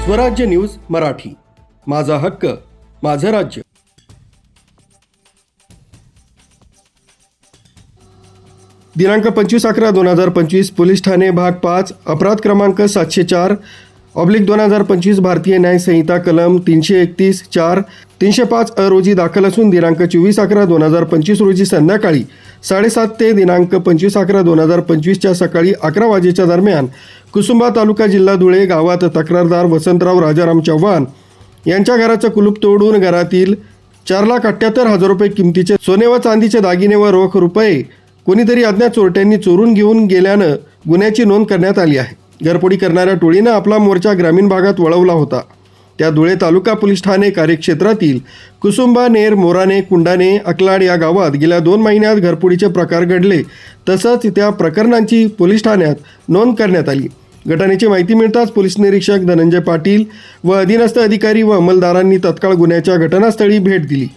स्वराज्य न्यूज मराठी, माझा हक्क माझं राज्य. दिनांक 25/11/2025 पोलीस ठाणे भाग 5 अपराध क्रमांक 704/2025 भारतीय न्याय संहिता कलम 331(4) 305 रोजी दाखल असून दिनांक 24/11/2025 रोजी संध्याकाळी 7:30 ते दिनांक 25/11/2025 सकाळी 11 वाजेच्या दरम्यान कुसुंबा तालुका जिल्हा धुळे गावात तक्रारदार वसंतराव राजाराम चव्हाण यांच्या घराचं कुलूप तोडून घरातील 4,78,000 रुपये किमतीचे सोने व चांदीचे दागिने व रोख रुपये कोणीतरी अज्ञात चोरट्यांनी चोरून घेऊन गेल्यानं गुन्ह्याची नोंद करण्यात आली आहे. घरफोडी करणाऱ्या टोळीनं आपला मोर्चा ग्रामीण भागात वळवला होता. त्या धुळे तालुका पोलीस ठाणे कार्यक्षेत्रातील कुसुंबा, नेर, मोराणे, कुंडाणे, अकलाड या गावात गेल्या 2 महिन्यात घरफोडीचे प्रकार घडले. तसंच त्या प्रकरणांची पोलीस ठाण्यात नोंद करण्यात आली. घटनेची माहिती मिळताच पोलीस निरीक्षक धनंजय पाटील व अधीनस्थ अधिकारी व अंमलदारांनी तत्काळ गुन्ह्याच्या घटनास्थळी भेट दिली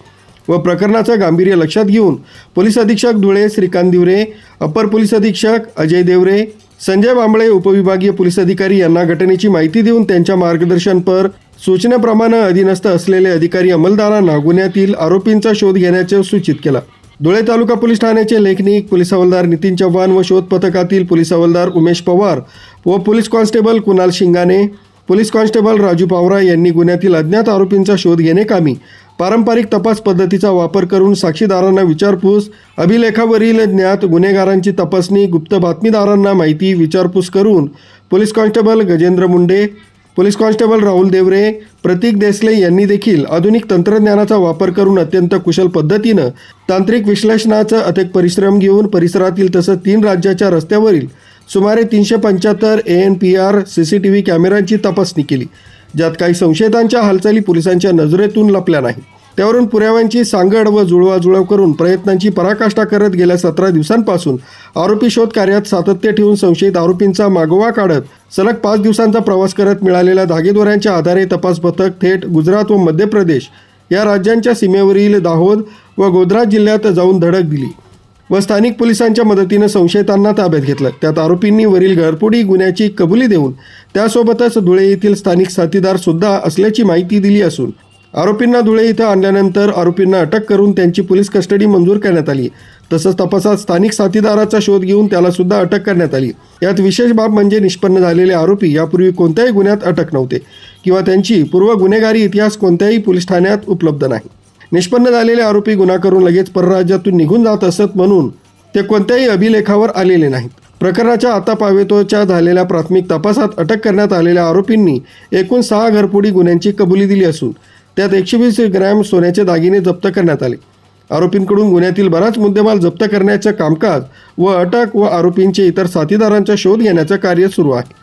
व प्रकरणाचं गांभीर्य लक्षात घेऊन पोलीस अधीक्षक धुळे श्रीकांत दिवरे, अप्पर पोलीस अधीक्षक अजय देवरे, संजय बांबळे उपविभागीय पोलीस अधिकारी यांना घटनेची माहिती देऊन त्यांच्या मार्गदर्शनपर सूचनेप्रमाणे अधीनस्थ असलेले अधिकारी अंमलदारांना गुन्ह्यातील आरोपींचा शोध घेण्याचे सूचित केला. धुळे तालुका पोलीस ठाण्याचे लेखनिक पोलीस हवालदार नितीन चव्हाण व शोध पथकातील पोलीस हवालदार उमेश पवार व police constable Kunal Shingane, police constable Raju Pawara यांनी गुन्ह्यातील अज्ञात आरोपींचा शोध घेण्याकामी पारंपरिक तपास पद्धतीचा वापर करून साक्षीदारांना विचारपूस, अभिलेखावरील ज्ञात गुन्हेगारांची तपासणी, गुप्त बातमीदारांना माहिती विचारपूस करून police constable Gajendra Munde, police constable Rahul Deore, Pratik Desale यांनी देखील आधुनिक तंत्रज्ञानाचा वापर करून अत्यंत कुशल पद्धतीनं तांत्रिक विश्लेषणाचा अथक परिश्रम घेऊन परिसरातील तसंच 3 राज्याच्या रस्त्यावरील सुमारे 375 ANPR CCTV कॅमेऱ्यांची तपासणी केली, ज्यात काही संशयितांच्या हालचाली पोलिसांच्या नजरेतून लपल्या नाही. त्यावरून पुराव्यांची सांगड व जुळवाजुळव करून प्रयत्नांची पराकाष्ठा करत गेल्या 17 दिवसांपासून आरोपी शोध कार्यात सातत्य ठेवून संशयित आरोपींचा मागोवा काढत सलग 5 दिवसांचा प्रवास करत मिळालेल्या धागेदोऱ्यांच्या आधारे तपास पथक थेट गुजरात व मध्य प्रदेश या राज्यांच्या सीमेवरील दाहोद व गोध्रा जिल्ह्यात जाऊन धडक दिली व स्थानिक पोलिसांच्या मदतीनं संशयितांना ताब्यात घेतलं. त्यात आरोपींनी वरील घरफोडी गुन्ह्याची कबुली देऊन त्यासोबतच धुळे येथील स्थानिक साथीदार सुद्धा असल्याची माहिती दिली असून आरोपींना धुळे इथं आणल्यानंतर आरोपींना अटक करून त्यांची पोलीस कस्टडी मंजूर करण्यात आली. तसंच तपासात स्थानिक साथीदाराचा शोध घेऊन त्याला सुद्धा अटक करण्यात आली. यात विशेष बाब म्हणजे निष्पन्न झालेले आरोपी यापूर्वी कोणत्याही गुन्ह्यात अटक नव्हते किंवा त्यांची पूर्व गुन्हेगारी इतिहास कोणत्याही पोलीस ठाण्यात उपलब्ध नाही. निष्पन्न झालेले आरोपी गुन्हा करून लगेच परराज्यातून निघून जात असत म्हणून ते कोणत्याही अभिलेखावर आलेले नाहीत. प्रकरणाच्या आतापावेतोच्या झालेल्या प्राथमिक तपासात अटक करण्यात आलेल्या आरोपींनी एकूण 6 घरफोडी गुन्ह्यांची कबुली दिली असून त्यात 120 ग्रॅम सोन्याचे दागिने जप्त करण्यात आले. आरोपींकडून गुन्ह्यातील बराच मुद्देमाल जप्त करण्याचं कामकाज व अटक व आरोपींचे इतर साथीदारांचा शोध घेण्याचं कार्य सुरू आहे.